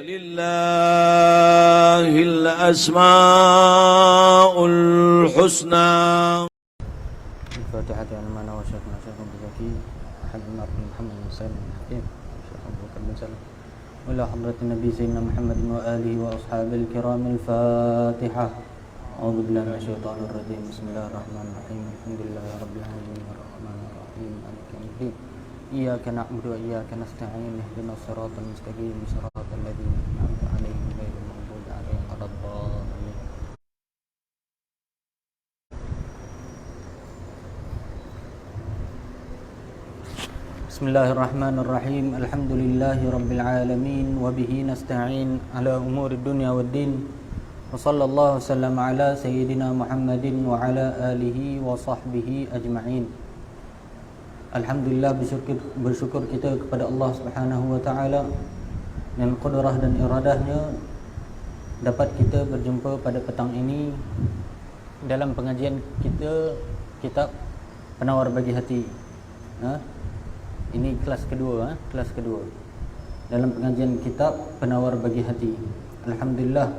ولله الأسماء الحسنى. الفاتحة على ما نوى شيخنا شيخ الزكي أحد المعروف محمد بن سالم الحكيم شيخ أبو بكر بن سالم وإلى حضرة النبي سيدنا محمد وآله وأصحابه الكرام. الفاتحة. أعوذ بالله من الشيطان الرجيم. بسم الله الرحمن الرحيم. الحمد لله رب العالمين الرحمن الرحيم مالك يوم الدين. إياك نعبد وإياك نستعين اهدنا الصراط المستقيم صراط الذين أنعمت عليهم غير المغضوب عليهم ولا الضالين. بسم الله الرحمن الرحيم. الحمد لله رب العالمين وبه نستعين على أمور الدنيا والدين وصلى الله وسلم على سيدنا محمد وعلى آله وصحبه أجمعين. Alhamdulillah, bersyukur kita kepada Allah Subhanahu wa taala dengan qudrah dan iradahnya dapat kita berjumpa pada petang ini dalam pengajian kita kitab Penawar Bagi Hati. Ini kelas kedua, dalam pengajian kitab Penawar Bagi Hati. Alhamdulillah,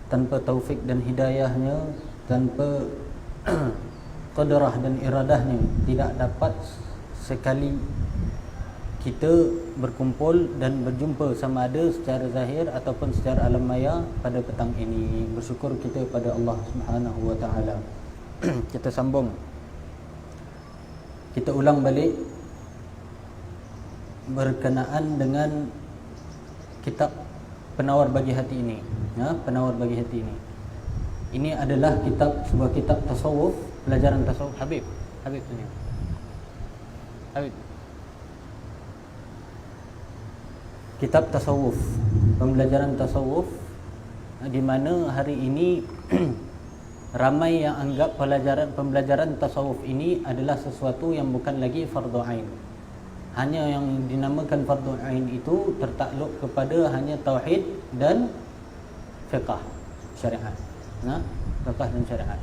tanpa taufik dan hidayahnya, tanpa qudrah dan iradahnya, tidak dapat sekali kita berkumpul dan berjumpa sama ada secara zahir ataupun secara alam maya pada petang ini. Bersyukur kita pada Allah Subhanahu wa taala. Kita sambung. Kita ulang balik berkenaan dengan kitab Penawar Bagi Hati ini. Penawar Bagi Hati ini. Ini adalah sebuah kitab tasawuf, pelajaran tasawuf. Habib ini. Kitab tasawuf, pembelajaran tasawuf, di mana hari ini ramai yang anggap pembelajaran tasawuf ini adalah sesuatu yang bukan lagi fardu ain. Hanya yang dinamakan fardu ain itu tertakluk kepada hanya tauhid dan fiqh syariat. Fiqh dan syariat.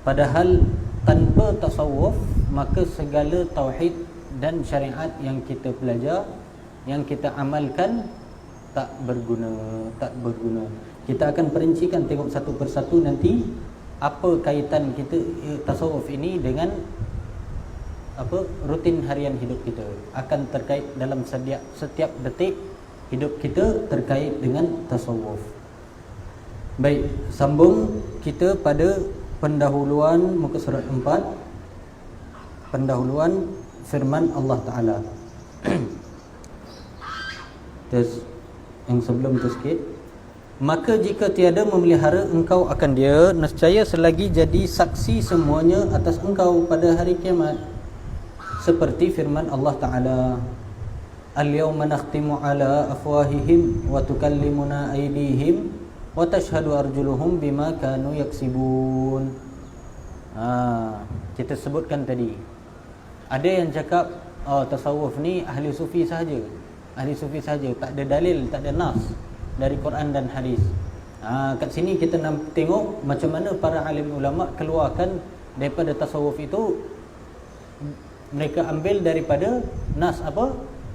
Padahal tanpa tasawuf, maka segala tauhid dan syariat yang kita belajar, yang kita amalkan tak berguna. Kita akan perincikan, tengok satu persatu nanti apa kaitan kita tasawuf ini dengan rutin harian hidup kita. Akan terkait dalam setiap detik hidup kita terkait dengan tasawuf. Baik, sambung kita pada pendahuluan muka surat 4, pendahuluan firman Allah Ta'ala. Terus yang sebelum tu sikit. Maka jika tiada memelihara engkau akan dia, nescaya selagi jadi saksi semuanya atas engkau pada hari kiamat. Seperti firman Allah Ta'ala, Al-yawma nakhtimu ala afwahihim wa tukallimuna aydihim wa tashhadu arjuluhum bima kanu yaksibun. Kita sebutkan tadi, ada yang cakap tasawuf ni ahli sufi sahaja, tak ada dalil, tak ada nas dari Quran dan hadis. Kat sini kita nak tengok macam mana para alim ulama keluarkan daripada tasawuf itu. Mereka ambil daripada nas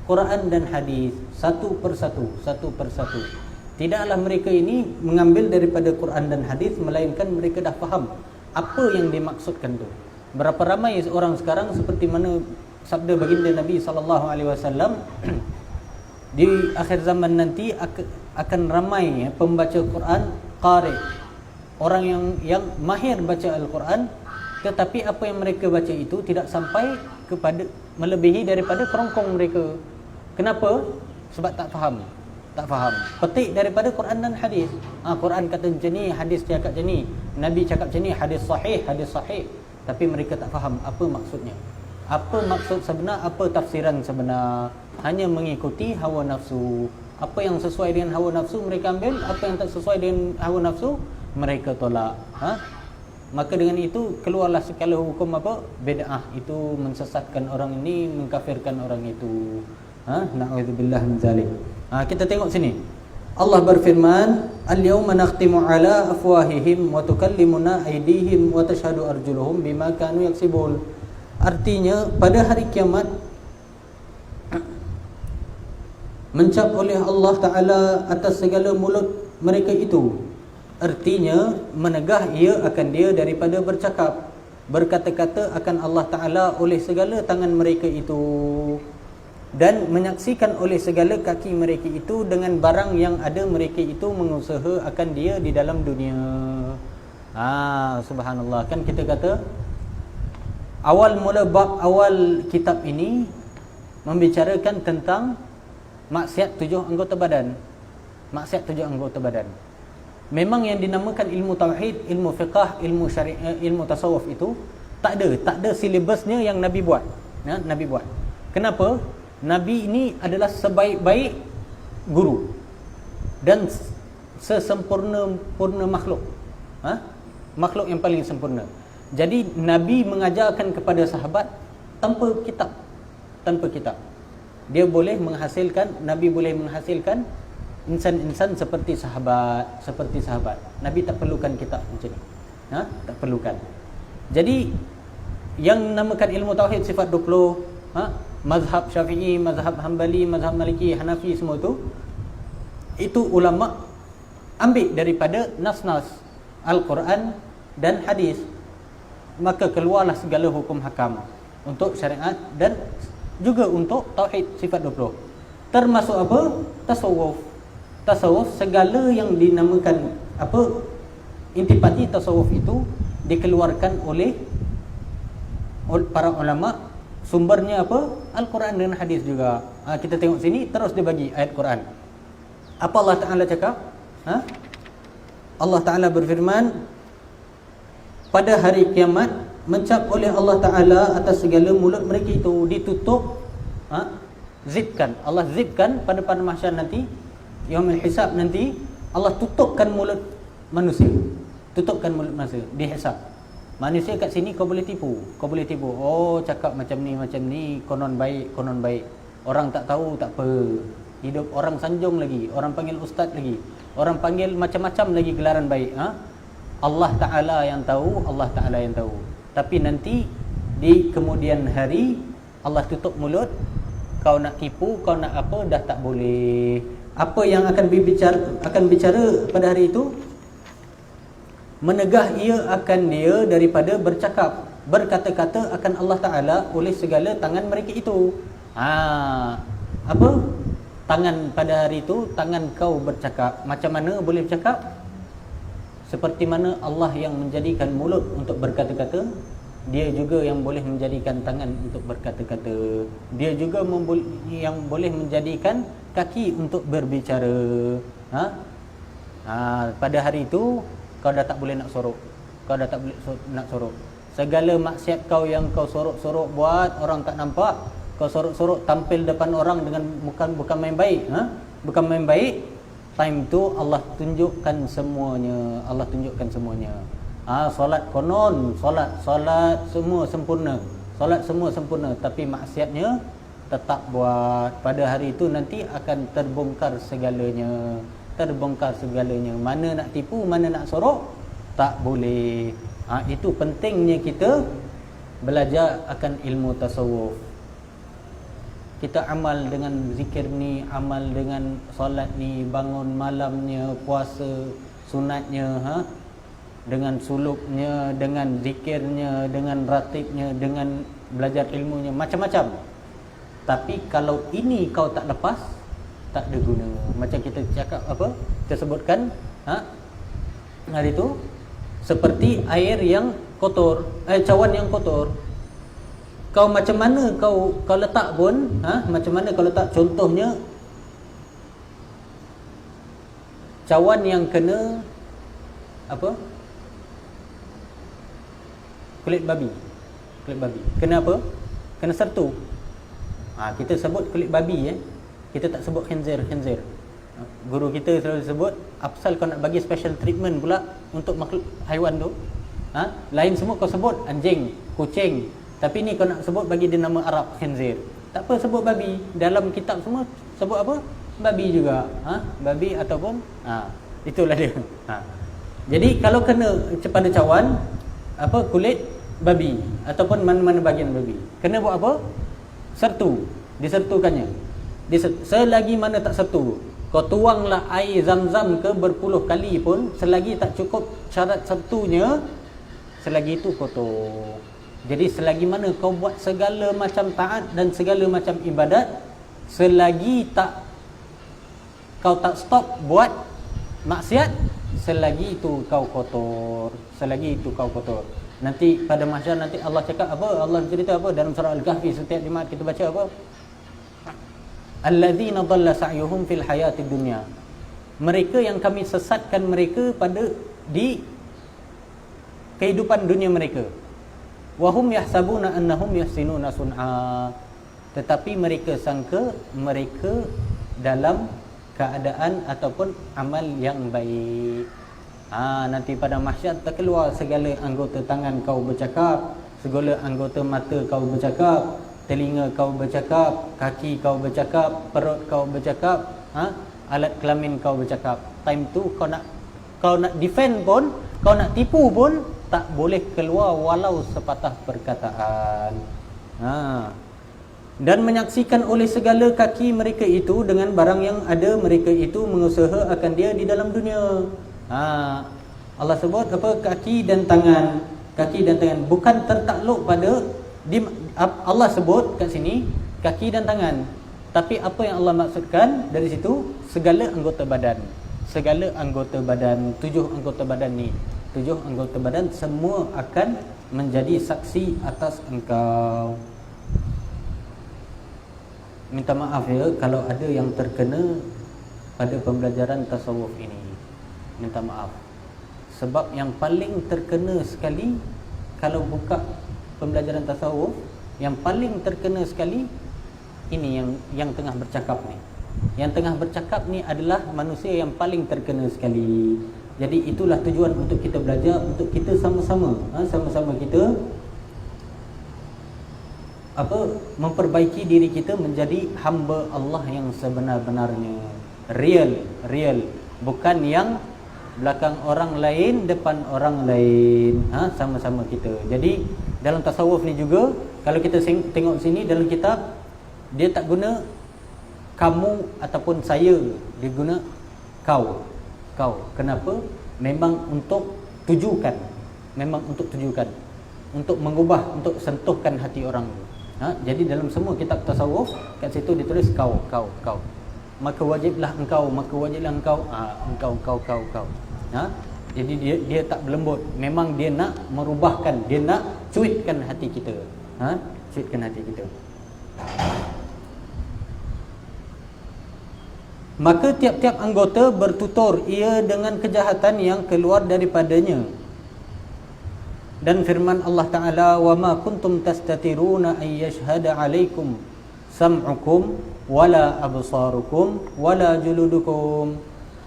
Quran dan hadis, satu persatu. Tidaklah mereka ini mengambil daripada Quran dan hadis, melainkan mereka dah faham apa yang dimaksudkan tu. Berapa ramai orang sekarang, seperti mana sabda baginda Nabi SAW, di akhir zaman nanti akan ramai pembaca Quran, qari, orang yang mahir baca Al-Quran, tetapi apa yang mereka baca itu tidak sampai kepada melebihi daripada kerongkong mereka. Kenapa? Sebab tak faham. Petik daripada Quran dan hadis. Quran kata macam ni, hadis cakap macam ni, Nabi cakap macam ni, hadis sahih. Tapi mereka tak faham apa maksudnya. Apa maksud sebenar, apa tafsiran sebenar. Hanya mengikuti hawa nafsu. Apa yang sesuai dengan hawa nafsu mereka ambil, apa yang tak sesuai dengan hawa nafsu mereka tolak. Maka dengan itu keluarlah segala hukum bid'ah. Itu mensesatkan orang ini, mengkafirkan orang itu. Na'udzubillah min zalik. Kita tengok sini. Allah berfirman, Al-yawma nakhtimu ala afwahihim wa tukallimuna aydihim wa tashhadu arjuluhum bima kanu yaksibun. Artinya pada hari kiamat mencap oleh Allah Ta'ala atas segala mulut mereka itu. Artinya menegah ia akan dia daripada bercakap, berkata-kata akan Allah Ta'ala oleh segala tangan mereka itu, dan menyaksikan oleh segala kaki mereka itu dengan barang yang ada mereka itu mengusaha akan dia di dalam dunia. Subhanallah. Kan kita kata awal mula bab awal kitab ini membicarakan tentang maksiat 7 anggota badan. Maksiat 7 anggota badan. Memang yang dinamakan ilmu tauhid, ilmu fiqh, ilmu syariah, ilmu tasawuf itu tak ada silibusnya yang Nabi buat. Nabi buat. Kenapa? Nabi ini adalah sebaik-baik guru dan sesempurna makhluk. Makhluk yang paling sempurna. Jadi Nabi mengajarkan kepada sahabat tanpa kitab. Dia boleh menghasilkan, Nabi boleh menghasilkan insan-insan seperti sahabat. Nabi tak perlukan kitab macam ni. Tak perlukan. Jadi yang namakan ilmu tauhid sifat 20, mazhab Syafi'i, mazhab Hanbali, mazhab Maliki, Hanafi, semua itu ulama ambil daripada nas-nas Al-Quran dan hadis. Maka keluarlah segala hukum hakam untuk syariat dan juga untuk tauhid sifat 20. Termasuk apa? Tasawuf, segala yang dinamakan intipati tasawuf itu dikeluarkan oleh para ulama. Sumbernya apa? Al-Quran dan hadis juga. Kita tengok sini, terus dia bagi ayat Quran. Apa Allah Ta'ala cakap? Allah Ta'ala berfirman, pada hari kiamat mencap oleh Allah Ta'ala atas segala mulut mereka itu, ditutup, zipkan. Allah zipkan pada mahsyar nanti, yaumul hisab nanti, Allah tutupkan mulut manusia. Dihisab. Manusia kat sini kau boleh tipu. Oh, cakap macam ni, konon baik. Orang tak tahu, tak apa. Hidup orang sanjung lagi, orang panggil ustaz lagi, orang panggil macam-macam lagi gelaran baik. Allah Ta'ala yang tahu. Tapi nanti di kemudian hari Allah tutup mulut. Kau nak tipu, kau nak apa, dah tak boleh. Apa yang akan bicara pada hari itu? Menegah ia akan dia daripada bercakap, berkata-kata akan Allah Ta'ala oleh segala tangan mereka itu. Apa? Tangan pada hari itu, tangan kau bercakap. Macam mana boleh bercakap? Seperti mana Allah yang menjadikan mulut untuk berkata-kata, Dia juga yang boleh menjadikan tangan untuk berkata-kata. Dia juga yang boleh menjadikan kaki untuk berbicara. Pada hari itu kau dah tak boleh nak sorok. Segala maksiat kau yang kau sorok-sorok buat, orang tak nampak, kau sorok-sorok tampil depan orang dengan bukan main baik. Bukan main baik. Time tu Allah tunjukkan semuanya. Solat konon, solat semua sempurna. Tapi maksiatnya tetap buat. Pada hari itu nanti akan terbongkar segalanya. Mana nak tipu, mana nak sorok, tak boleh. Itu pentingnya kita belajar akan ilmu tasawuf. Kita amal dengan zikir ni, amal dengan solat ni, bangun malamnya, puasa sunatnya, dengan suluknya, dengan zikirnya, dengan ratibnya, dengan belajar ilmunya, macam-macam. Tapi kalau ini kau tak lepas, tak ada guna. Macam kita cakap kita sebutkan hari itu, seperti air yang kotor, cawan yang kotor. Kau macam mana kau letak pun, macam mana kau letak, contohnya cawan yang kena kulit babi. Kenapa? Kena sertu. Kita sebut kulit babi, kita tak sebut khinzir. Guru kita selalu sebut, apasal kau nak bagi special treatment pula untuk makhluk haiwan tu? Lain semua kau sebut anjing, kucing, tapi ni kau nak sebut bagi dia nama Arab, khinzir. Tak apa, sebut babi. Dalam kitab semua sebut apa? Babi juga. Babi ataupun itulah dia. Jadi kalau kena pada cawan, kulit babi ataupun mana-mana bahagian babi, kena buat apa? Sertu. Disertukannya. Selagi mana tak satu, kau tuanglah air zam-zam ke berpuluh kali pun, selagi tak cukup syarat satunya, selagi itu kotor. Jadi selagi mana kau buat segala macam taat dan segala macam ibadat, selagi kau tak stop buat maksiat, selagi itu kau kotor. Selagi itu kau kotor. Nanti pada mahsyar nanti Allah cakap apa? Allah cerita apa dalam surah Al-Kahfi setiap Jumaat kita baca apa? Alladzina dhalla sa'yuhum fil hayatid dunya. Mereka yang kami sesatkan mereka di kehidupan dunia mereka. Wahum yahsabuna annahum yuhsinuna sun'a. Tetapi mereka sangka mereka dalam keadaan ataupun amal yang baik. Nanti pada mahsyar terkeluar segala anggota tangan kau bercakap, segala anggota mata kau bercakap, telinga kau bercakap, kaki kau bercakap, perut kau bercakap, alat kelamin kau bercakap. Time tu kau nak defend pun, kau nak tipu pun tak boleh keluar walau sepatah perkataan. Dan menyaksikan oleh segala kaki mereka itu dengan barang yang ada mereka itu mengusaha akan dia di dalam dunia. Allah sebut apa? Kaki dan tangan. Kaki dan tangan bukan tertakluk pada Allah sebut kat sini kaki dan tangan. Tapi apa yang Allah maksudkan dari situ? Segala anggota badan. Segala anggota badan, 7 anggota badan ni. 7 anggota badan semua akan menjadi saksi atas engkau. Minta maaf ya kalau ada yang terkena pada pembelajaran tasawuf ini. Minta maaf. Sebab yang paling terkena sekali kalau buka pembelajaran tasawuf, yang paling terkena sekali ini yang tengah bercakap ni. Yang tengah bercakap ni adalah manusia yang paling terkena sekali. Jadi itulah tujuan untuk kita belajar, untuk kita sama-sama sama-sama kita memperbaiki diri kita menjadi hamba Allah yang sebenar-benarnya. Real, bukan yang belakang orang lain, depan orang lain. Sama-sama kita. Jadi dalam tasawuf ni juga, kalau kita tengok sini dalam kitab, dia tak guna kamu ataupun saya, dia guna kau. Kenapa? Memang untuk tujukan, untuk mengubah, untuk sentuhkan hati orang. Jadi dalam semua kitab tasawuf kat situ ditulis kau. Maka wajiblah engkau. Engkau. Jadi dia tak berlembut. Memang dia nak merubahkan, dia nak cuitkan hati kita. Cuitkan hati kita. Maka tiap-tiap anggota bertutur ia dengan kejahatan yang keluar daripadanya. Dan firman Allah Ta'ala, wa ma kuntum tastatiruna an yashhada alaikum sam'ukum wala absarukum wala juludukum.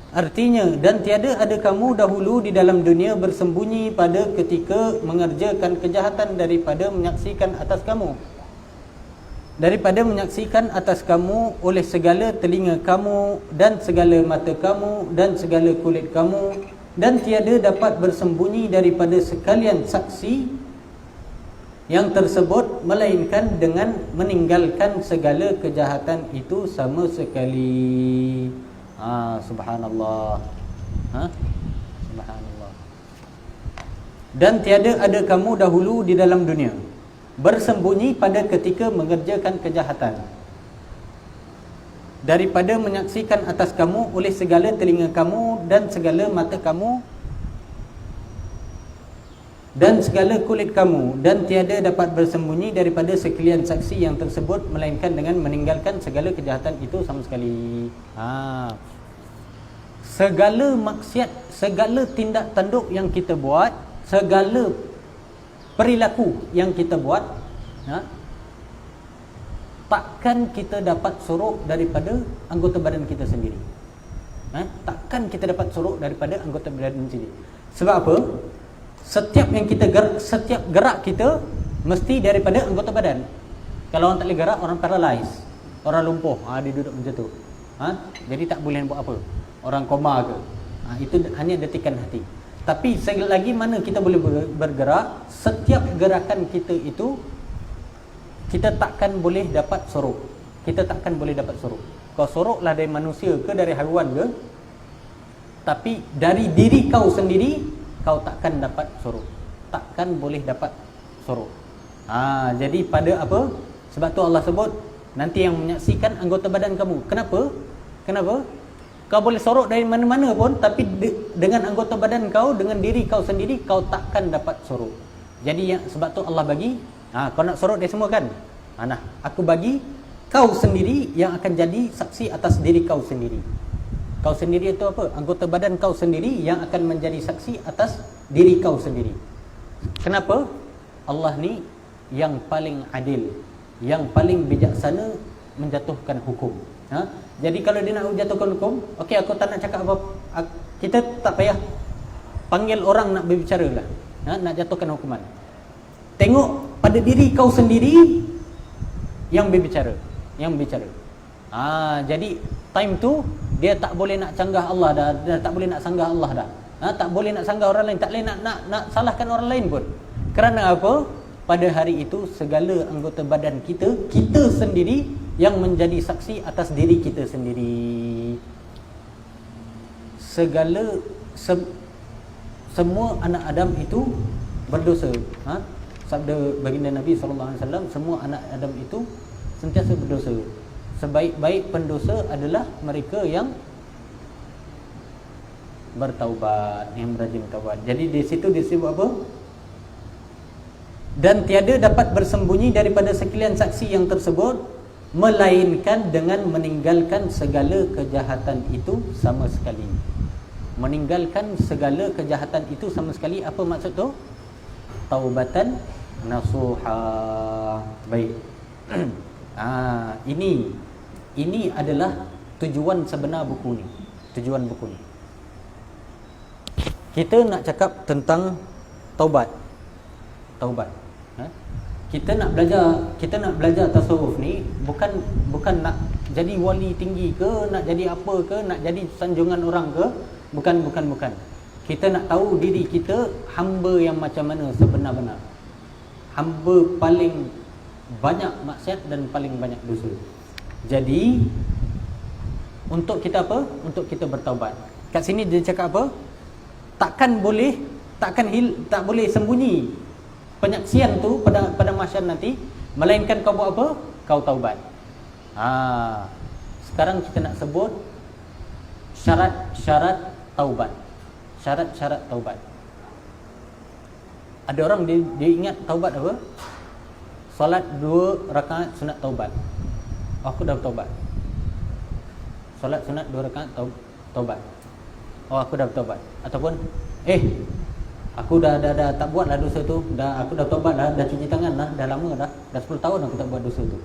Artinya, dan tiada ada kamu dahulu di dalam dunia bersembunyi pada ketika mengerjakan kejahatan daripada menyaksikan atas kamu oleh segala telinga kamu dan segala mata kamu dan segala kulit kamu, dan tiada dapat bersembunyi daripada sekalian saksi yang tersebut melainkan dengan meninggalkan segala kejahatan itu sama sekali. Subhanallah. Subhanallah. Dan tiada ada kamu dahulu di dalam dunia bersembunyi pada ketika mengerjakan kejahatan daripada menyaksikan atas kamu oleh segala telinga kamu dan segala mata kamu dan segala kulit kamu, dan tiada dapat bersembunyi daripada sekalian saksi yang tersebut melainkan dengan meninggalkan segala kejahatan itu sama sekali. Segala maksiat, segala tindak tanduk yang kita buat, segala perilaku yang kita buat, takkan kita dapat sorok daripada anggota badan kita sendiri. Takkan kita dapat sorok daripada anggota badan sendiri. Sebab apa? Setiap gerak kita mesti daripada anggota badan. Kalau orang tak boleh gerak, orang paralyzed, orang lumpuh, dia duduk macam tu. Jadi tak boleh buat apa. Orang koma ke. Itu hanya detikan hati. Tapi selagi mana kita boleh bergerak, setiap gerakan kita itu kita takkan boleh dapat sorok. kita takkan boleh dapat sorok. Kau soroklah dari manusia ke dari haiwan ke, tapi dari diri kau sendiri kau takkan dapat sorok. Takkan boleh dapat sorok. Jadi pada apa? Sebab tu Allah sebut nanti yang menyaksikan anggota badan kamu. Kenapa? Kau boleh sorok dari mana-mana pun, tapi dengan anggota badan kau, dengan diri kau sendiri, kau takkan dapat sorok. Jadi sebab tu Allah bagi, kau nak sorok dari semua kan? Nah, aku bagi kau sendiri yang akan jadi saksi atas diri kau sendiri. Kau sendiri itu apa? Anggota badan kau sendiri yang akan menjadi saksi atas diri kau sendiri. Kenapa? Allah ni yang paling adil, yang paling bijaksana menjatuhkan hukum. Jadi kalau dia nak jatuhkan hukum, okey, aku tak nak cakap apa, kita tak payah panggil orang nak berbicara lah, nak jatuhkan hukuman. Tengok pada diri kau sendiri yang berbicara, jadi time tu dia tak boleh nak canggah Allah dah, dia tak boleh nak sanggah Allah dah, tak boleh nak sanggah orang lain, tak boleh nak salahkan orang lain pun. Kerana apa? Pada hari itu segala anggota badan kita sendiri yang menjadi saksi atas diri kita sendiri. Semua anak Adam itu berdosa. Sabda baginda Nabi SAW, semua anak Adam itu sentiasa berdosa. Sebaik-baik pendosa adalah mereka yang bertaubat, yang rajin taubat. Jadi di situ disebut apa? Dan tiada dapat bersembunyi daripada sekalian saksi yang tersebut, melainkan dengan meninggalkan segala kejahatan itu sama sekali. Meninggalkan segala kejahatan itu sama sekali. Apa maksud tu? Taubatan nasuha. Baik. Ini adalah tujuan sebenar buku ni. Tujuan buku ni. Kita nak cakap tentang taubat. Kita nak belajar tasawuf ni bukan nak jadi wali tinggi ke, nak jadi apa ke, nak jadi sanjungan orang ke, bukan. Kita nak tahu diri kita hamba yang macam mana sebenar-benar. Hamba paling banyak maksiat dan paling banyak dosa. Jadi untuk kita apa? Untuk kita bertaubat. Kat sini dia cakap apa? Tak boleh sembunyi penyaksian tu pada mahsyar nanti, melainkan kau buat apa? Kau taubat. Sekarang kita nak sebut syarat-syarat taubat. Syarat-syarat taubat. Ada orang dia ingat taubat apa? Solat 2 rakaat sunat taubat. Aku dah bertaubat. Solat sunat 2 rakaat taubat. Aku dah bertaubat. Ataupun aku dah tak buatlah dosa tu. Aku dah taubat dah cuci tangan dah lama dah 10 tahun aku tak buat dosa tu.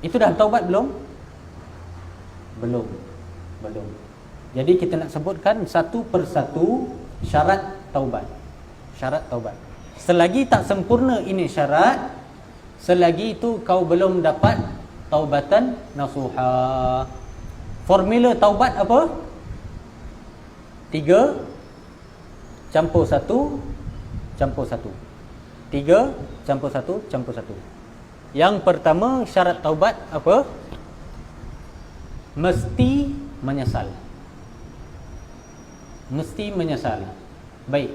Itu dah taubat belum? Belum. Jadi kita nak sebutkan satu persatu syarat taubat. Syarat taubat. Selagi tak sempurna ini syarat, selagi itu kau belum dapat taubatan nasuha. Formula taubat apa? 3 campur 1 campur 1. 3 campur 1 campur 1. Yang pertama syarat taubat apa? Mesti menyesal. Mesti menyesal. Baik.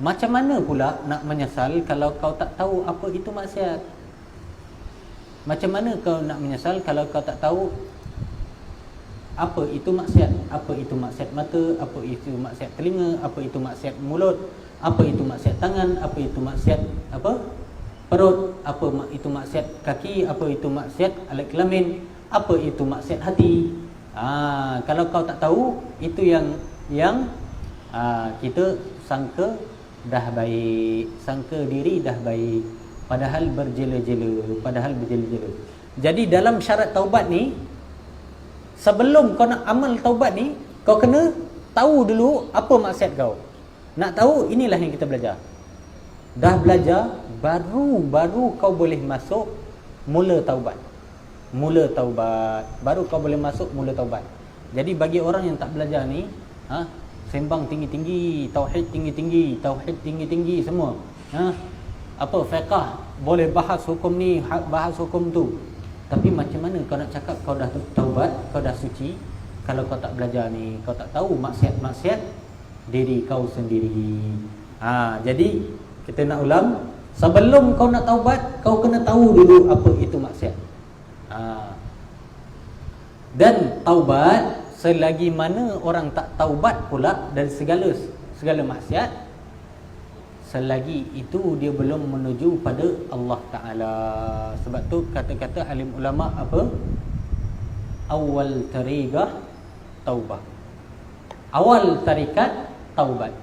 Macam mana pula nak menyesal kalau kau tak tahu apa itu maksiat? Macam mana kau nak menyesal kalau kau tak tahu apa itu maksiat? Apa itu maksiat mata? Apa itu maksiat telinga? Apa itu maksiat mulut? Apa itu maksiat tangan? Apa itu maksiat perut? Apa itu maksiat kaki? Apa itu maksiat alat kelamin? Apa itu maksiat hati? Kalau kau tak tahu, itu yang kita sangka dah baik, sangka diri dah baik, padahal berjela-jela. Jadi dalam syarat taubat ni, sebelum kau nak amal taubat ni, kau kena tahu dulu apa maksiat kau. Nak tahu, inilah yang kita belajar. Dah belajar, baru kau boleh masuk mula taubat. Baru kau boleh masuk mula taubat. Jadi bagi orang yang tak belajar ni, sembang tinggi-tinggi, tauhid tinggi-tinggi semua. apa fiqh, boleh bahas hukum ni, bahas hukum tu. Tapi macam mana kau nak cakap kau dah taubat, kau dah suci, kalau kau tak belajar ni, kau tak tahu maksiat-maksiat diri kau sendiri. Jadi kita nak ulang, sebelum kau nak taubat, kau kena tahu dulu apa itu maksiat. Dan taubat, selagi mana orang tak taubat pula dari segala maksiat, selagi itu dia belum menuju pada Allah Ta'ala. Sebab tu kata-kata alim ulama apa? Awal tariqah taubah. Awal tarikat taubat.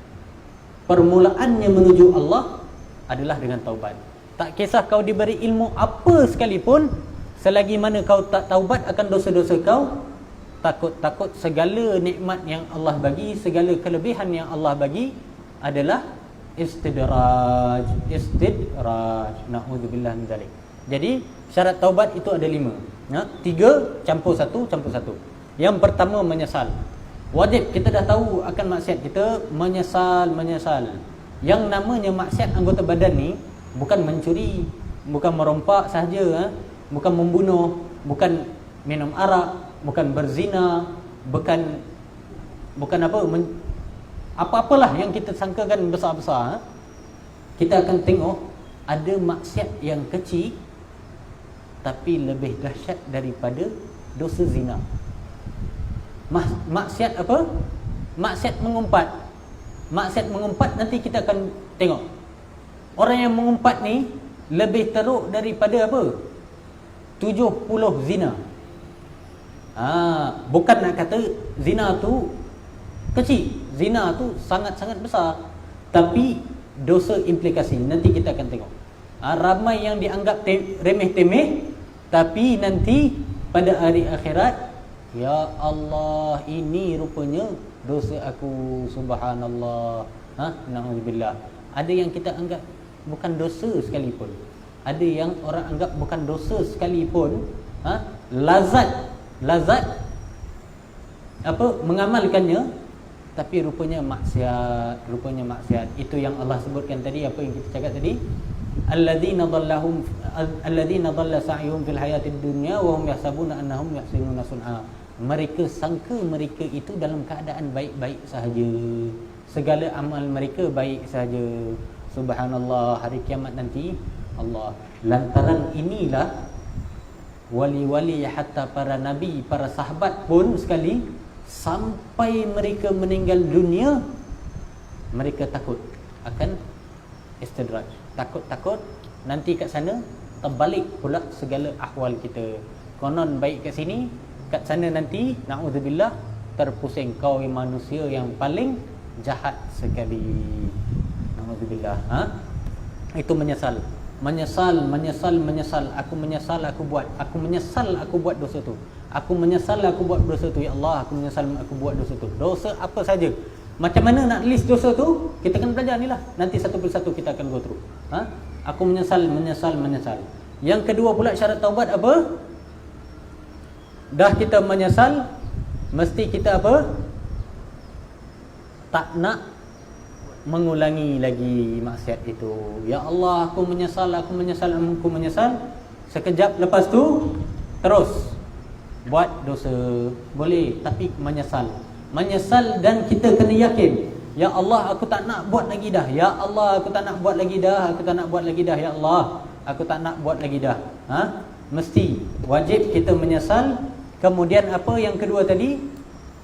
Permulaannya menuju Allah adalah dengan taubat. Tak kisah kau diberi ilmu apa sekalipun, selagi mana kau tak taubat akan dosa-dosa kau, takut segala nikmat yang Allah bagi, segala kelebihan yang Allah bagi adalah istidraj. Na'udzubillah min zalik. Jadi syarat taubat itu ada 5. 3 campur 1. Yang pertama menyesal. Wajib kita dah tahu akan maksiat kita, menyesal. Yang namanya maksiat anggota badan ni bukan mencuri, bukan merompak sahaja, bukan membunuh, bukan minum arak, bukan berzina, bukan apa-apalah yang kita sangkakan besar-besar. Kita akan tengok ada maksiat yang kecil tapi lebih dahsyat daripada dosa zina. Maksiat apa? Maksiat mengumpat. Maksiat mengumpat nanti kita akan tengok. Orang yang mengumpat ni lebih teruk daripada apa? 70 zina. Bukan nak kata zina tu kecil, zina tu sangat-sangat besar, tapi dosa implikasi nanti kita akan tengok. Ramai yang dianggap remeh-temeh, tapi nanti pada hari akhirat, ya Allah, ini rupanya dosa aku, subhanallah. Na'udzubillah. Ada yang kita anggap bukan dosa sekalipun, ada yang orang anggap bukan dosa sekalipun, lazat apa mengamalkannya, tapi rupanya maksiat. Itu yang Allah sebutkan tadi, apa yang kita cakap tadi, alladzina dhalla sa'yuhum fil hayatid dunya wa hum yahsabuna annahum yuhsinuna sun'a. Mereka sangka mereka itu dalam keadaan baik-baik sahaja, segala amal mereka baik sahaja. Subhanallah, hari kiamat nanti Allah, lantaran inilah wali-wali hatta para nabi, para sahabat pun sekali, sampai mereka meninggal dunia, mereka takut akan istidraj. Takut nanti kat sana terbalik pula segala ahwal kita. Konon baik kat sini, kat sana nanti na'udzubillah terpusing. Kau manusia yang paling jahat sekali. Na'udzubillah. Itu menyesal. Aku menyesal aku buat dosa tu. Aku menyesal aku buat dosa tu. Ya Allah, aku menyesal aku buat dosa tu. Dosa apa saja. Macam mana nak list dosa tu? Kita akan belajar ni lah. Nanti satu persatu kita akan go through. Aku menyesal. Yang kedua pula syarat taubat apa? Dah kita menyesal, mesti kita apa? Tak nak mengulangi lagi maksiat itu. Ya Allah, aku menyesal. Sekejap lepas tu terus buat dosa. Boleh, tapi menyesal dan kita kena yakin, ya Allah, aku tak nak buat lagi dah. Ya Allah, aku tak nak buat lagi dah. Ya Allah, aku tak nak buat lagi dah. Mesti wajib kita menyesal. Kemudian apa yang kedua tadi?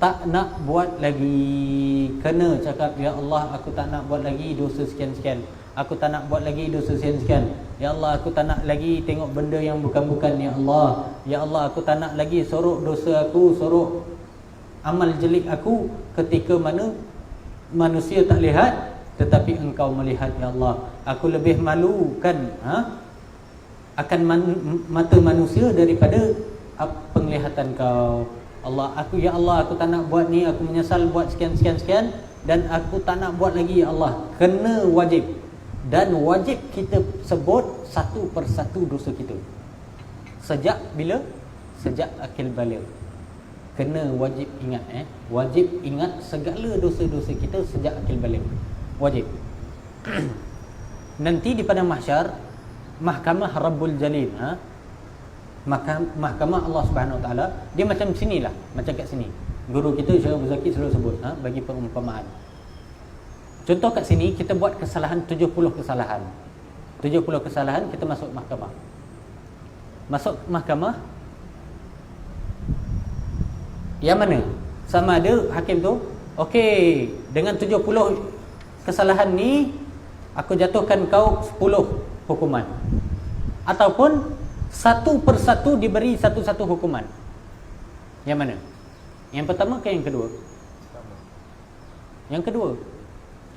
Tak nak buat lagi. Kena cakap, ya Allah, aku tak nak buat lagi dosa sekian-sekian. Aku tak nak buat lagi dosa sekian-sekian. Ya Allah, aku tak nak lagi tengok benda yang bukan-bukan. Ya Allah, ya Allah, aku tak nak lagi sorok dosa aku, sorok amal jelik aku ketika mana manusia tak lihat, tetapi engkau melihat. Ya Allah, aku lebih malukan akan mata manusia daripada penglihatan kau. Ya Allah, aku tak nak buat ni, aku menyesal buat sekian dan aku tak nak buat lagi. Ya Allah, kena wajib. Dan wajib kita sebut satu persatu dosa kita. Sejak bila? Sejak akil baligh. Kena wajib ingat wajib ingat segala dosa-dosa kita sejak akil baligh. Wajib. nanti di padang mahsyar, mahkamah Rabbul Jalil, mahkamah Allah Subhanahu Wa Taala, dia macam sinilah, macam kat sini. Guru kita Syekh Abu Zaki selalu sebut, bagi perumpamaan. Contoh kat sini kita buat kesalahan 70 kesalahan. 70 kesalahan, kita masuk mahkamah. Masuk mahkamah yang mana? Sama ada hakim tu, okey, dengan 70 kesalahan ni aku jatuhkan kau 10 hukuman. Ataupun satu persatu diberi satu-satu hukuman. Yang mana? Yang pertama ke yang kedua? Yang kedua.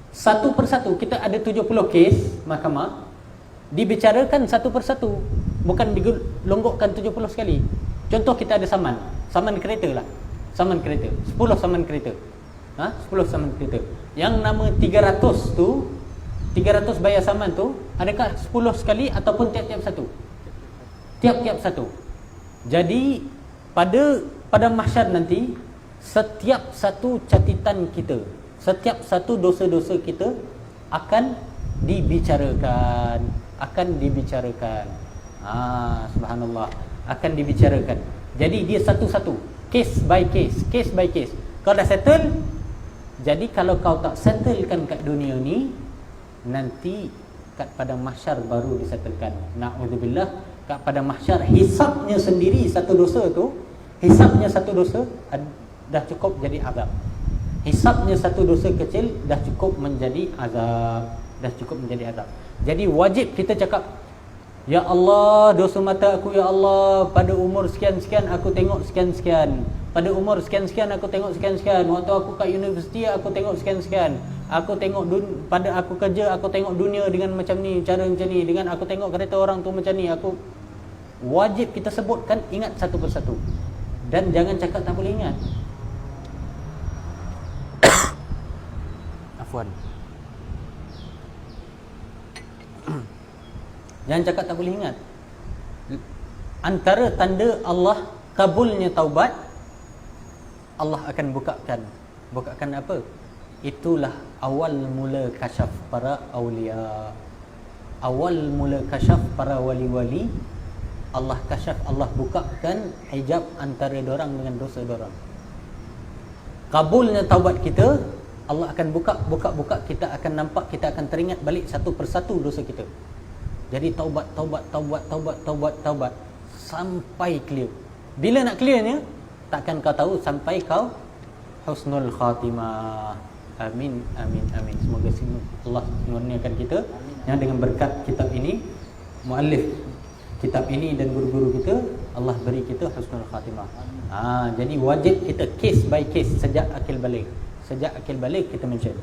Satu persatu, kita ada 70 kes mahkamah, dibicarakan satu persatu, bukan dilonggokkan 70 sekali. Contoh kita ada saman kereta lah. Saman kereta, 10 saman kereta. 10 saman kereta. Yang nama 300 tu, 300 bayar saman tu, adakah 10 sekali ataupun tiap-tiap satu? Tiap-tiap satu. Jadi pada mahsyar nanti, setiap satu catatan kita, setiap satu dosa-dosa kita akan dibicarakan, subhanallah, akan dibicarakan. Jadi dia satu-satu, case by case. Kau dah settle. Jadi kalau kau tak settlekan kat dunia ni, nanti kat padang mahsyar baru disettlekan. Na'udzubillah, kat padang mahsyar hisabnya sendiri satu dosa tu, hisabnya satu dosa dah cukup jadi azab. Hisabnya satu dosa kecil dah cukup menjadi azab. Jadi wajib kita cakap, ya Allah, dosa mata aku ya Allah, pada umur sekian-sekian aku tengok sekian-sekian, pada umur sekian-sekian aku tengok sekian-sekian, waktu aku kat universiti aku tengok sekian-sekian, aku tengok pada aku kerja aku tengok dunia dengan macam ni, cara macam ni, dengan aku tengok kereta orang tu macam ni. Aku wajib kita sebutkan, ingat satu persatu, dan jangan cakap tak boleh ingat. Afwan. Jangan cakap tak boleh ingat. Antara tanda Allah kabulnya taubat, Allah akan bukakan apa? Itulah awal mula kasyaf para awliya. Awal mula kasyaf para wali-wali, Allah kasyaf, Allah bukakan hijab antara dorang dengan dosa dorang. Kabulnya taubat kita, Allah akan buka, kita akan nampak, kita akan teringat balik satu persatu dosa kita. Jadi taubat sampai clear. Bila nak clearnya, takkan kau tahu sampai kau husnul khatimah. Amin. Semoga Allah mengurniakan kita yang dengan berkat kitab ini, muallif kitab ini dan guru-guru kita, Allah beri kita husnul khatimah. Jadi wajib kita case by case sejak akil balik. Sejak akil balik kita mention.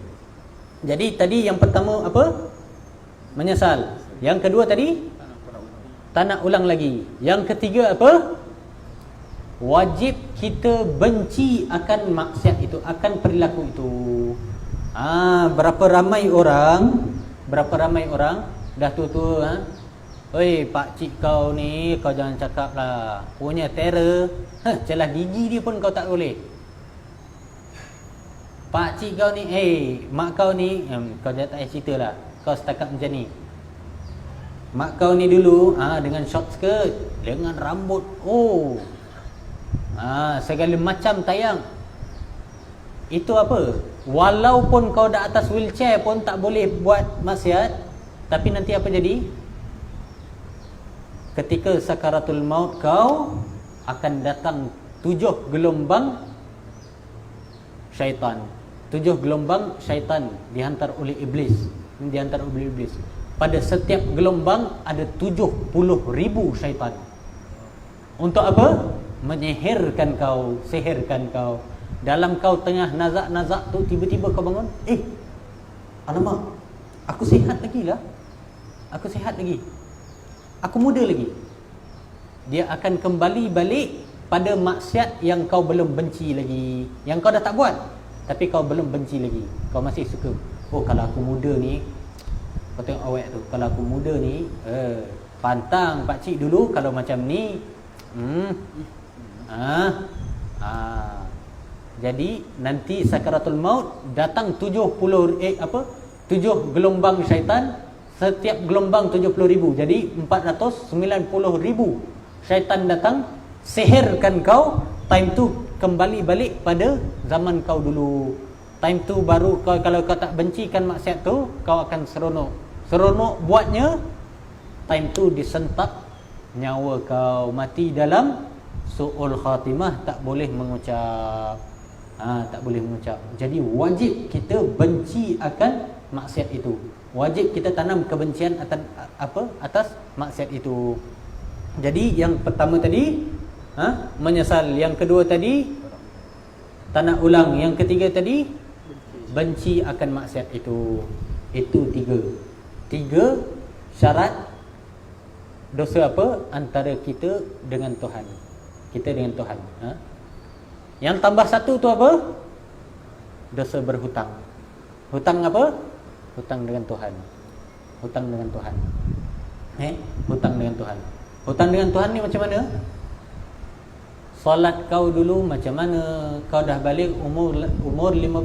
Jadi tadi yang pertama apa? Menyesal. Yang kedua tadi, tak nak ulang lagi. Yang ketiga apa? Wajib kita benci akan maksiat itu, akan perilaku itu. Berapa ramai orang dah tua-tua, oi pak cik kau ni, kau jangan cakap lah, punya terror. Celah gigi dia pun kau tak boleh. Pak cik kau ni, mak kau ni, kau jangan tak payah cerita lah, kau setakat macam ni. Mak kau ni dulu dengan short skirt, dengan rambut, segala macam tayang. Itu apa? Walaupun kau dah atas wheelchair pun tak boleh buat maksiat. Tapi nanti apa jadi? Ketika sakaratul maut kau, akan datang 7 gelombang syaitan. 7 gelombang syaitan dihantar oleh iblis. Pada setiap gelombang ada 70,000 syaitan. Untuk apa? Menyihirkan kau, sihirkan kau. Dalam kau tengah nazak-nazak tu, tiba-tiba kau bangun, alamak, aku sihat lagi lah, aku muda lagi. Dia akan kembali balik pada maksiat yang kau belum benci lagi, yang kau dah tak buat, tapi kau belum benci lagi. Kau masih suka. Kalau aku muda ni, kau tengok awet tu, kalau aku muda ni, pantang pakcik dulu kalau macam ni. Jadi nanti sakaratul maut datang 7 gelombang syaitan, Setiap gelombang 70,000. Jadi 490,000 syaitan datang, sihirkan kau. Time tu kembali balik pada zaman kau dulu. Time tu baru kau, kalau kau tak bencikan maksiat tu, kau akan seronok. Seronok buatnya, time tu disentak nyawa kau, mati dalam su'ul khatimah, tak boleh mengucap. Tak boleh mengucap. Jadi wajib kita benci akan maksiat itu. Wajib kita tanam kebencian atas maksiat itu. Jadi yang pertama tadi menyesal, yang kedua tadi tak nak ulang, yang ketiga tadi benci akan maksiat itu. Itu tiga syarat dosa apa antara kita dengan Tuhan. Kita dengan Tuhan. Yang tambah satu tu apa? Dosa berhutang. Hutang apa? Hutang dengan Tuhan. Hutang dengan Tuhan. Hutang dengan Tuhan. Hutang dengan Tuhan ni macam mana? Solat kau dulu macam mana? Kau dah balik umur 15.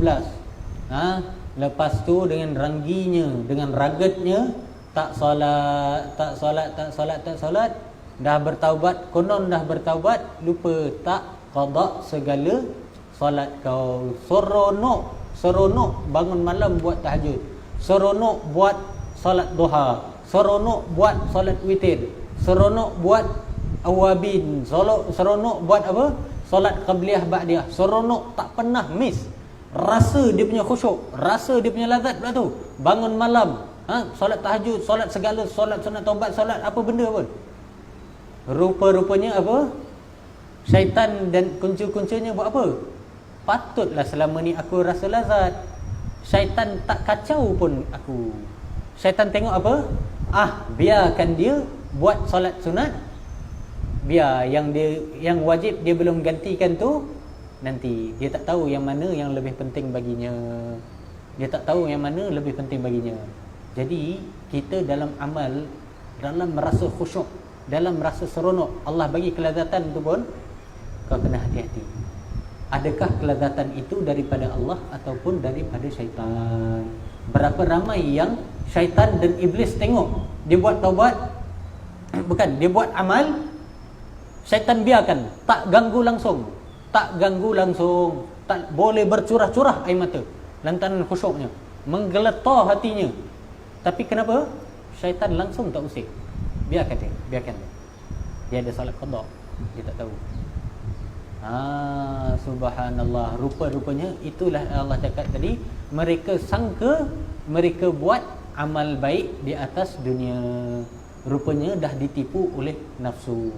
Lepas tu dengan rangginya, dengan ragatnya, tak solat. Dah bertaubat, konon dah bertaubat, lupa tak qada segala solat kau. Seronok bangun malam buat tahajud, seronok buat solat duha, seronok buat solat witir, seronok buat awabin, seronok buat apa? Solat qabliyah ba'diyah. Seronok, tak pernah miss. Rasa dia punya khusyuk, rasa dia punya lazat pula tu. Bangun malam, solat tahajud, solat segala, solat sunat taubat, solat apa benda pun. Rupa-rupanya apa? Syaitan dan kunci-kuncinya buat apa? Patutlah selama ni aku rasa lazat. Syaitan tak kacau pun aku. Syaitan tengok apa? Biarkan dia buat solat sunat. Biar yang wajib dia belum gantikan tu, nanti dia tak tahu yang mana yang lebih penting baginya. Dia tak tahu yang mana lebih penting baginya. Jadi kita dalam amal, dalam merasa khusyuk, dalam merasa seronok, Allah bagi kelazatan tu pun kau kena hati-hati. Adakah kelazatan itu daripada Allah ataupun daripada syaitan? Berapa ramai yang syaitan dan iblis tengok dia buat taubat, bukan, dia buat amal, syaitan biarkan, tak ganggu langsung, tak boleh bercurah-curah air mata lantaran khusyuknya, menggeletar hatinya. Tapi kenapa? Syaitan langsung tak usik. Biarkan dia. Dia ada solat qada, dia tak tahu. Subhanallah. Rupa-rupanya itulah Allah cakap tadi, mereka sangka mereka buat amal baik di atas dunia, rupanya dah ditipu oleh nafsu.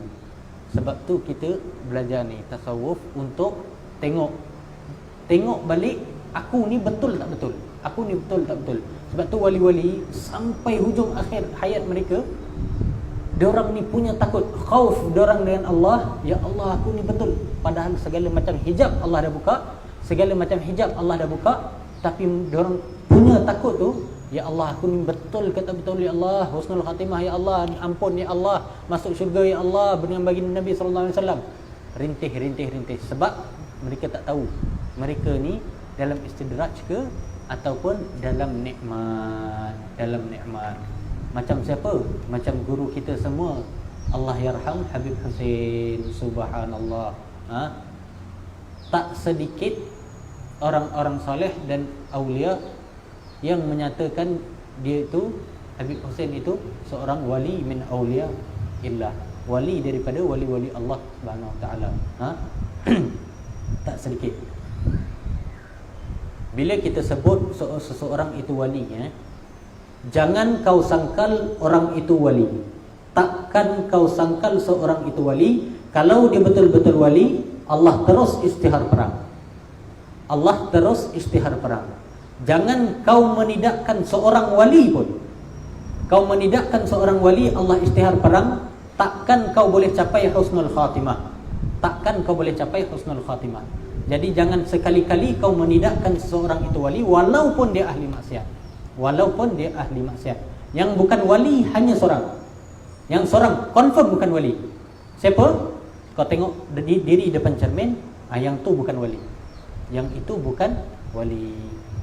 Sebab tu kita belajar ni tasawuf untuk tengok balik, aku ni betul tak betul, aku ni betul tak betul. Sebab tu wali-wali sampai hujung akhir hayat mereka, diorang ni punya takut, khauf diorang dengan Allah. Ya Allah, aku ni betul. Padahal segala macam hijab Allah dah buka, tapi diorang punya takut tu, ya Allah, aku ni betul kata betul, ya Allah, husnul khatimah, ya Allah, ampun ya Allah, masuk syurga ya Allah dengan baginda Nabi SAW. Rintih. Sebab mereka tak tahu mereka ni dalam istidraj ke ataupun dalam nikmat. Macam siapa? Macam guru kita semua, Allah yarham Habib Hussein. Subhanallah. Tak sedikit orang-orang soleh dan awliya yang menyatakan dia itu, Habib Hussein itu seorang wali min awliya illah, wali daripada wali-wali Allah Subhanahu Wa Taala. Tak sedikit. Bila kita sebut seseorang itu wali, jangan kau sangkal orang itu wali. Takkan kau sangkal seorang itu wali. Kalau dia betul-betul wali, Allah terus istihar perang. Jangan kau menidakkan seorang wali pun. Kau menidakkan seorang wali, Allah istihar perang, takkan kau boleh capai husnul khatimah. Jadi jangan sekali-kali kau menidakkan seseorang itu wali walaupun dia ahli maksiat. Yang bukan wali hanya seorang. Yang seorang confirm bukan wali. Siapa? Kau tengok diri depan cermin, yang tu bukan wali. Yang itu bukan wali.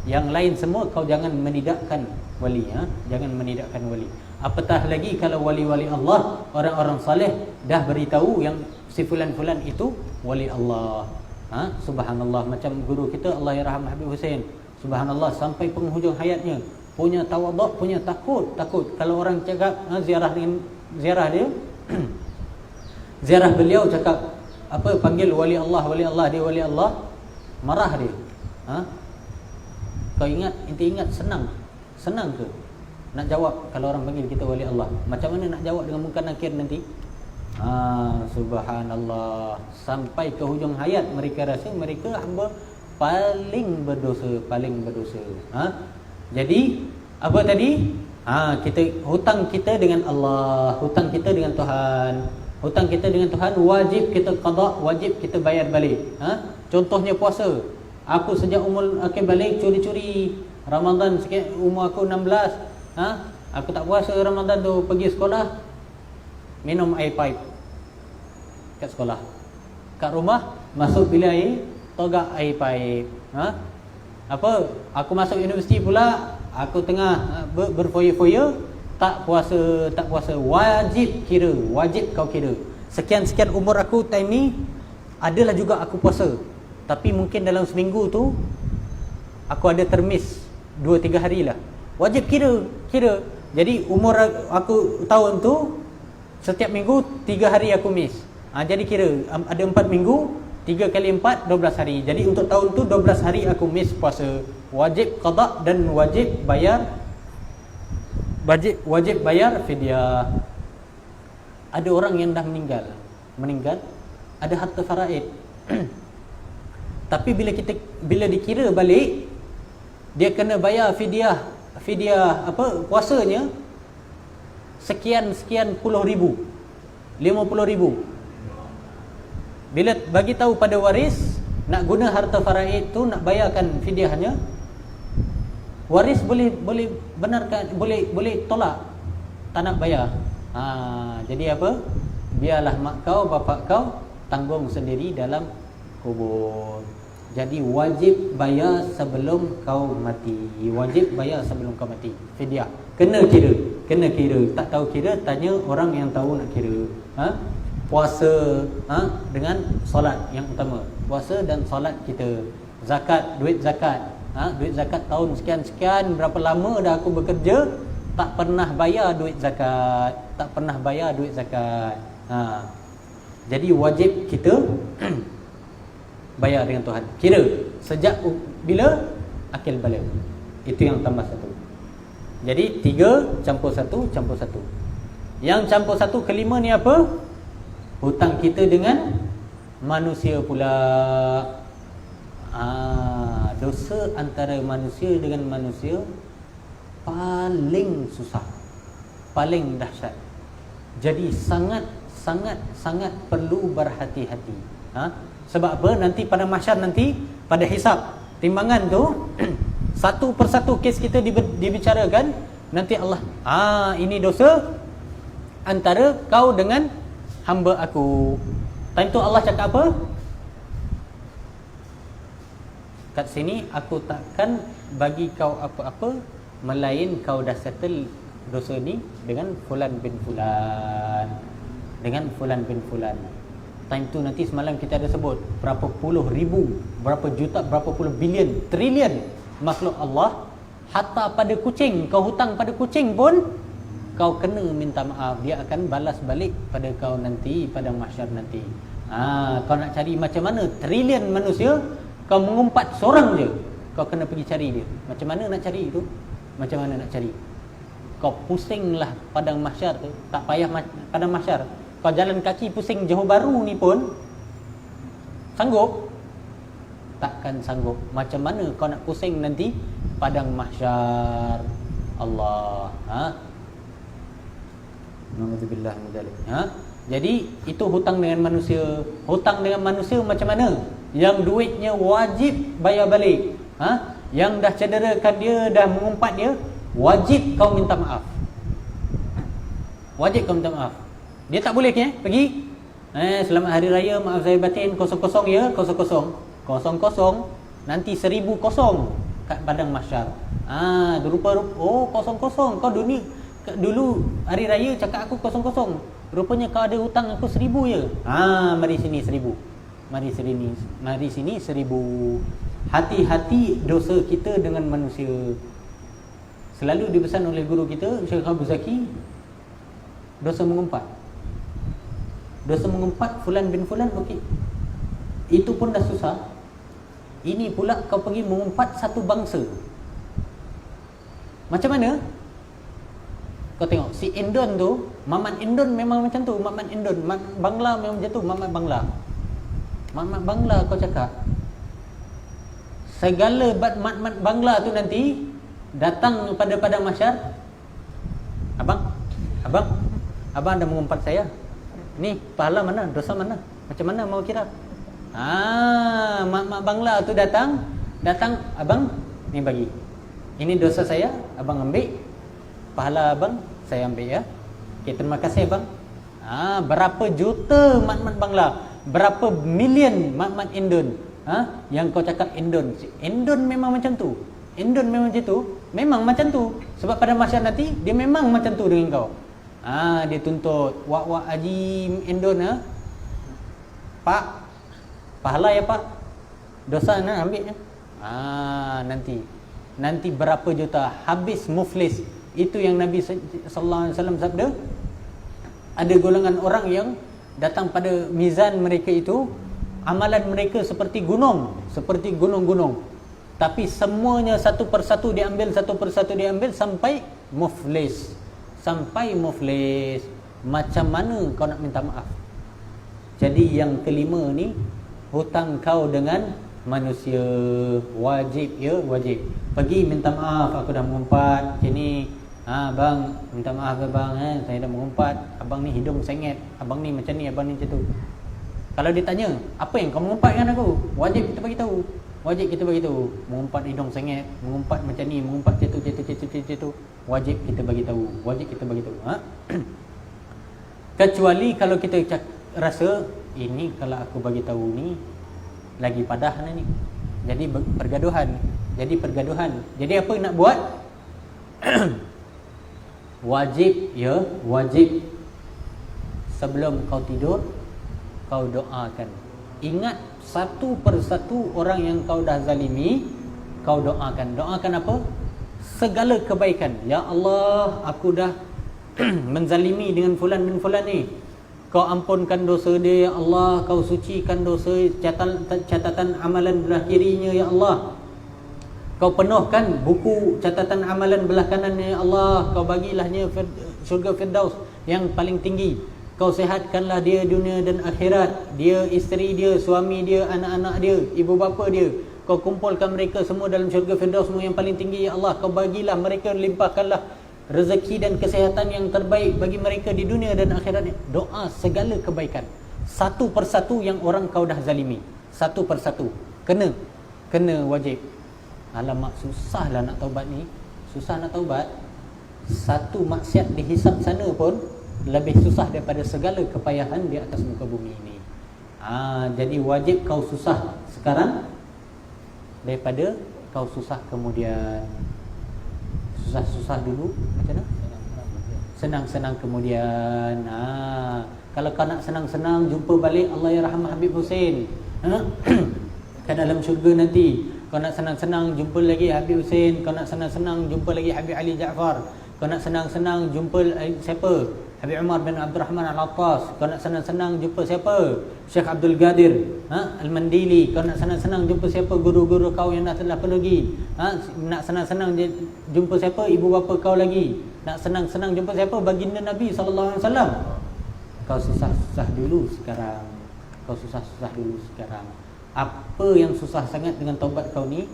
Yang lain semua kau jangan menidakkan wali, jangan menidakkan wali. Apatah lagi kalau wali-wali Allah, orang-orang saleh dah beritahu yang si fulan-fulan itu wali Allah. Subhanallah, macam guru kita Allahyarham Habib Hussein. Subhanallah, sampai penghujung hayatnya punya tawaduk, punya takut. Kalau orang cakap ziarah dia ziarah beliau cakap apa, panggil wali Allah, dia wali Allah, marah dia. Kau ingat, ente ingat senang ke nak jawab kalau orang panggil kita wali Allah? Macam mana nak jawab dengan muka nakir nanti? Subhanallah, sampai ke hujung hayat mereka rasa mereka hamba paling berdosa. Jadi apa tadi? Kita hutang kita dengan Allah, hutang kita dengan Tuhan. Hutang kita dengan Tuhan wajib kita qada, wajib kita bayar balik. Contohnya puasa. Aku sejak umur akhir balik curi-curi. Ramadan sikit umur aku 16. Aku tak puasa Ramadan tu, pergi sekolah minum air pipe kat sekolah. Kat rumah masuk bilik air, togak air pipe. Apa? Aku masuk universiti pula, aku tengah berfoya-foya, tak puasa. Wajib kau kira. Sekian umur aku time ni adalah juga aku puasa. Tapi mungkin dalam seminggu tu aku ada termiss 2-3 hari lah. Wajib kira. Jadi umur aku tahun tu setiap minggu 3 hari aku miss. Jadi kira ada 4 minggu, 3 kali 4 12 hari. Jadi untuk tahun tu 12 hari aku miss puasa. Wajib qada dan wajib bayar fidyah. Ada orang yang dah meninggal ada harta faraid. Tapi bila dikira balik, dia kena bayar fidyah apa, puasanya sekian puluh ribu, 50 ribu. Bila bagi tahu pada waris nak guna harta faraid tu, nak bayarkan fidyahnya, waris boleh benarkan, boleh tolak, tak nak bayar. Jadi apa? Biarlah mak kau, bapak kau tanggung sendiri dalam kubur. Jadi wajib bayar sebelum kau mati. Fidyah. Kena kira. Tak tahu kira, tanya orang yang tahu nak kira. Puasa dengan solat yang utama. Puasa dan solat kita. Zakat, duit zakat. Duit zakat tahun sekian berapa lama dah aku bekerja, tak pernah bayar duit zakat. Jadi wajib kita bayar dengan Tuhan. Kira sejak bila akil balik. Itu yang tambah 1. Jadi 3 campur 1. Yang campur 1 kelima ni apa? Hutang kita dengan manusia pula. Dosa antara manusia dengan manusia paling susah, paling dahsyat. Jadi sangat perlu berhati-hati. Sebab apa? Nanti pada mahsyar, nanti pada hisab, timbangan tu satu persatu kes kita dibicarakan. Nanti Allah, ini dosa antara kau dengan hamba aku. Time tu Allah cakap apa? Kat sini aku takkan bagi kau apa-apa melain kau dah settle dosa ni dengan fulan bin fulan. Time tu nanti semalam kita ada sebut berapa puluh ribu, berapa juta, berapa puluh bilion, trilion makhluk Allah. Hatta pada kucing, kau hutang pada kucing pun kau kena minta maaf. Dia akan balas balik pada kau nanti pada mahsyar nanti. Kau nak cari macam mana trilion manusia, kau mengumpat seorang je, kau kena pergi cari dia. Macam mana nak cari itu? Kau pusinglah padang mahsyar tu. Tak payah padang mahsyar, kau jalan kaki pusing Johor Bahru ni pun sanggup? Takkan sanggup. Macam mana kau nak pusing nanti padang mahsyar Allah? Nauzubillah min dzalik. Jadi itu hutang dengan manusia. Hutang dengan manusia macam mana? Yang duitnya wajib bayar balik. Yang dah cederakan dia, dah mengumpat dia, wajib kau minta maaf. Dia tak boleh pergi selamat hari raya, maaf saya batin, 00 ya, 00. Nanti 1000 kosong. kat padang mahsyar. Rupa-rupa oh kosong-kosong. Kau dulu hari raya cakap aku kosong-kosong. Rupanya kau ada hutang aku 1,000 je. Mari sini 1,000. Mari sini 1,000. Hati-hati dosa kita dengan manusia. Selalu dipesan oleh guru kita Syekh Abu Zaki, dosa mengumpat. Dosa mengumpat fulan bin fulan, okey. Itu pun dah susah. Ini pula kau pergi mengumpat satu bangsa. Macam mana? Kau tengok si Indon tu, Mamat Indon memang macam tu, Mamat Indon, Bangla memang macam tu, Mamat Bangla. Mamat Bangla kau cakap. Segala Mamat Bangla tu nanti datang pada padang mahsyar. Abang dah mengumpat saya. Ni pahala mana? Dosa mana? Macam mana mau kira? Mak Bangla tu datang, abang ni bagi. Ini dosa saya, abang ambil. Pahala abang saya ambil ya. Okey, terima kasih abang. Berapa juta mat Bangla, berapa million mat Indon. Yang kau cakap Indon. Indon memang macam tu. Indon memang macam tu. Memang macam tu. Sebab pada mahsyar nanti dia memang macam tu dengan kau. Dia tuntut wak haji Indon Pak, pahala ya Pak. Dosa nak ambil. Nanti berapa juta habis muflis. Itu yang Nabi sallallahu alaihi wasallam sabda. Ada golongan orang yang datang pada mizan mereka itu, amalan mereka seperti gunung-gunung. Tapi semuanya satu persatu diambil sampai muflis. Macam mana kau nak minta maaf? Jadi yang kelima ni, hutang kau dengan manusia. Wajib ya, wajib. Pergi minta maaf, aku dah mengumpat macam ni. Bang, minta maaf ke bang, saya dah mengumpat. Abang ni hidung sengit, abang ni macam ni, abang ni macam tu. Kalau ditanya, apa yang kau mengumpatkan aku? Wajib kita bagi tahu. Mengumpat hidung sengit, mengumpat macam ni, mengumpat macam tu. Wajib kita bagi tahu. Kecuali kalau kita rasa ini kalau aku bagi tahu ni lagi padah ni. Jadi pergaduhan. Jadi apa nak buat? Wajib sebelum kau tidur kau doakan. Ingat satu persatu orang yang kau dah zalimi, kau doakan. Doakan apa? Segala kebaikan. Ya Allah, aku dah menzalimi dengan fulan bin fulan ni. Kau ampunkan dosa dia ya Allah, kau sucikan dosa catatan amalan belah kirinya ya Allah. Kau penuhkan buku catatan amalan belah kanannya ya Allah. Kau bagilahnya syurga Firdaus yang paling tinggi. Kau sihatkanlah dia dunia dan akhirat. Dia, isteri dia, suami dia, anak-anak dia, ibu bapa dia. Kau kumpulkan mereka semua dalam syurga Firdaus semua yang paling tinggi ya Allah. Kau bagilah mereka, limpahkanlah rezeki dan kesihatan yang terbaik bagi mereka di dunia dan akhirat. Doa segala kebaikan. Satu persatu yang orang kau dah zalimi. Satu persatu. Kena wajib. Alamak, susahlah nak taubat ni. Susah nak taubat. Satu maksiat dihisap sana pun lebih susah daripada segala kepayahan di atas muka bumi ini. Jadi wajib kau susah sekarang daripada kau susah kemudian. Susah-susah dulu macam mana? Senang-senang kemudian. Kalau kau nak senang-senang jumpa balik Allahyarham Habib Hussein ke dalam syurga nanti. Kau nak senang-senang jumpa lagi Habib Hussein. Kau nak senang-senang jumpa lagi Habib Ali Jaafar. Kau nak senang-senang jumpa siapa? Habib Umar bin Abdul Rahman Al-Attas. Kau nak senang-senang jumpa siapa? Syekh Abdul Qadir Al-Mandili. Kau nak senang-senang jumpa siapa? Guru-guru kau yang telah pergi. Nak senang-senang jumpa siapa? Ibu bapa kau lagi. Nak senang-senang jumpa siapa? Baginda Nabi SAW. Kau susah-susah dulu sekarang. Apa yang susah sangat dengan taubat kau ni?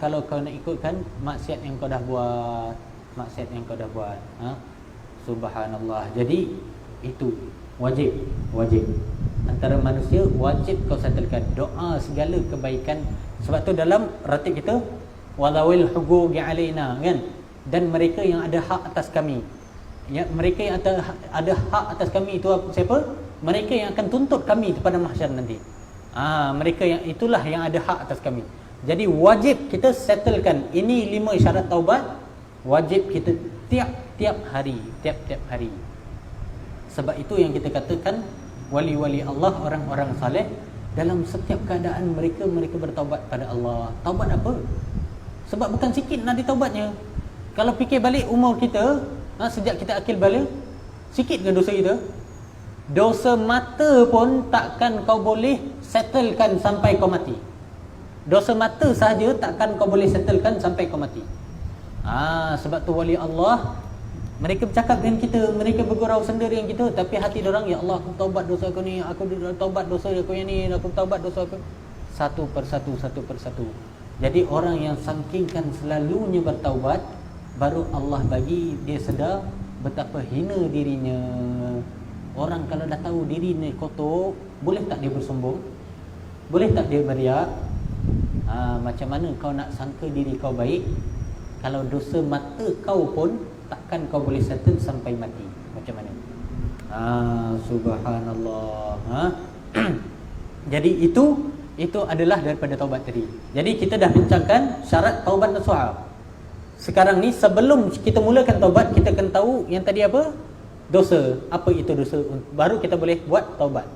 Kalau kau nak ikutkan maksiat yang kau dah buat. Subhanallah. Jadi itu wajib. Antara manusia wajib kau settlekan doa segala kebaikan. Sebab tu dalam ratib kita walawil huquqi alaina kan, dan mereka yang ada hak atas kami. Ya, mereka yang ada hak atas kami itu siapa? Mereka yang akan tuntut kami pada mahsyar nanti. Mereka yang itulah yang ada hak atas kami. Jadi wajib kita settlekan. Ini 5 syarat taubat. Wajib kita tiap-tiap hari. Sebab itu yang kita katakan wali-wali Allah, orang-orang saleh, dalam setiap keadaan mereka bertaubat pada Allah. Taubat apa? Sebab bukan sikit nak ditaubatnya. Kalau fikir balik umur kita, sejak kita akil balik, sikit ke dosa kita? Dosa mata pun takkan kau boleh settlekan sampai kau mati. Dosa mata sahaja takkan kau boleh settlekan sampai kau mati. Sebab tu wali Allah, mereka bercakap dengan kita, mereka bergurau sendiri dengan kita, tapi hati dorang, ya Allah, aku taubat dosa aku ni, aku taubat dosa aku yang ni, aku taubat dosa aku. Satu persatu. Jadi orang yang sangkingkan selalunya bertaubat, baru Allah bagi dia sedar betapa hina dirinya. Orang kalau dah tahu diri ni kotor, boleh tak dia bersombong? Boleh tak dia beriak? Macam mana kau nak sangka diri kau baik kalau dosa mata kau pun takkan kau boleh settle sampai mati? Macam mana? Subhanallah. Jadi itu adalah daripada taubat tadi. Jadi kita dah bincangkan syarat taubat nasuha. Sekarang ni sebelum kita mulakan taubat, kita kena tahu yang tadi apa? Dosa. Apa itu dosa? Baru kita boleh buat taubat.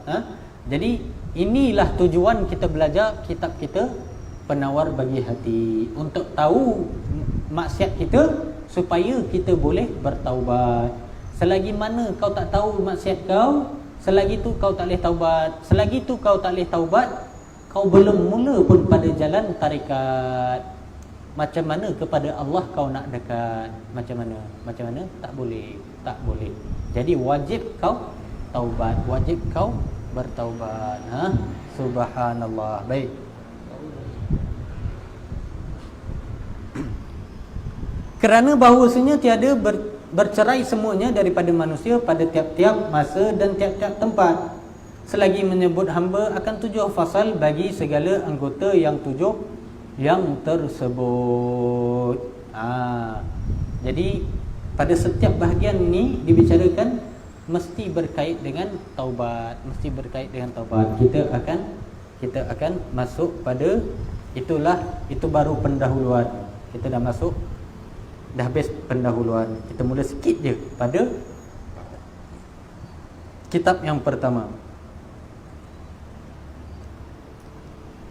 Jadi inilah tujuan kita belajar kitab kita, Penawar Bagi Hati, untuk tahu maksiat kita supaya kita boleh bertaubat. Selagi mana kau tak tahu maksiat kau, selagi tu kau tak boleh taubat. Selagi tu kau tak boleh taubat, kau belum mula pun pada jalan tarikat. Macam mana kepada Allah kau nak dekat? Macam mana? Tak boleh. Jadi wajib kau taubat, wajib kau bertaubat. Subhanallah. Baik. Kerana bahawasanya tiada bercerai semuanya daripada manusia pada tiap-tiap masa dan tiap-tiap tempat, selagi menyebut hamba akan 7 fasal bagi segala anggota yang 7 yang tersebut. Jadi pada setiap bahagian ini dibicarakan mesti berkait dengan taubat, Kita akan masuk pada itu baru pendahuluan. Kita dah masuk, dah habis pendahuluan. Kita mula sikit je pada kitab yang pertama.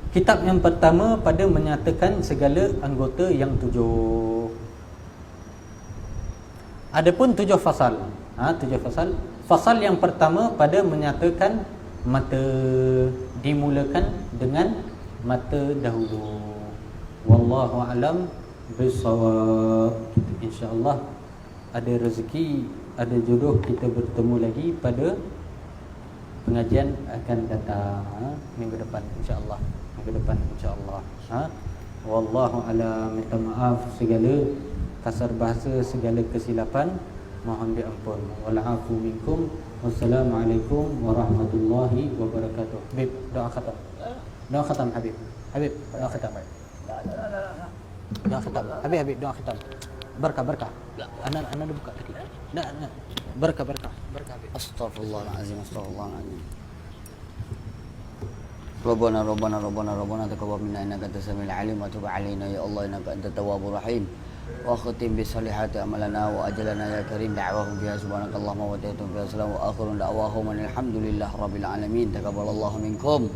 Kitab yang pertama pada menyatakan segala anggota yang 7. Adapun 7 fasal. 7 fasal. Fasal yang pertama pada menyatakan mata, dimulakan dengan mata dahulu. Wallahu alam bisawab. InsyaAllah ada rezeki, ada jodoh, kita bertemu lagi pada pengajian akan datang minggu depan insyaAllah. Wallahu alam. Minta maaf segala kasar bahasa, segala kesilapan, mohon diampun. Wal afu minkum. Wassalamualaikum warahmatullahi wabarakatuh. Habib, doa khatam. Doa khatam Habib. Habib, doa khatam. Doa khatam. Habib, doa khatam. Berkah. Anak dah buka tadi. Nak. Berkah Habib. Astaghfirullahalazim. Rabbana taqabbal minna innaka antas samiul alim wa tub alaina ya Allah innaka antat tawwabur rahim. Wa khatim bi salihati amalana wa ajalana ya karim da'wahum biha subhanakallahumma wa ta'ala wa akhiru da'wahum alhamdulillahi rabbil alamin. Taqabbalallahu minkum.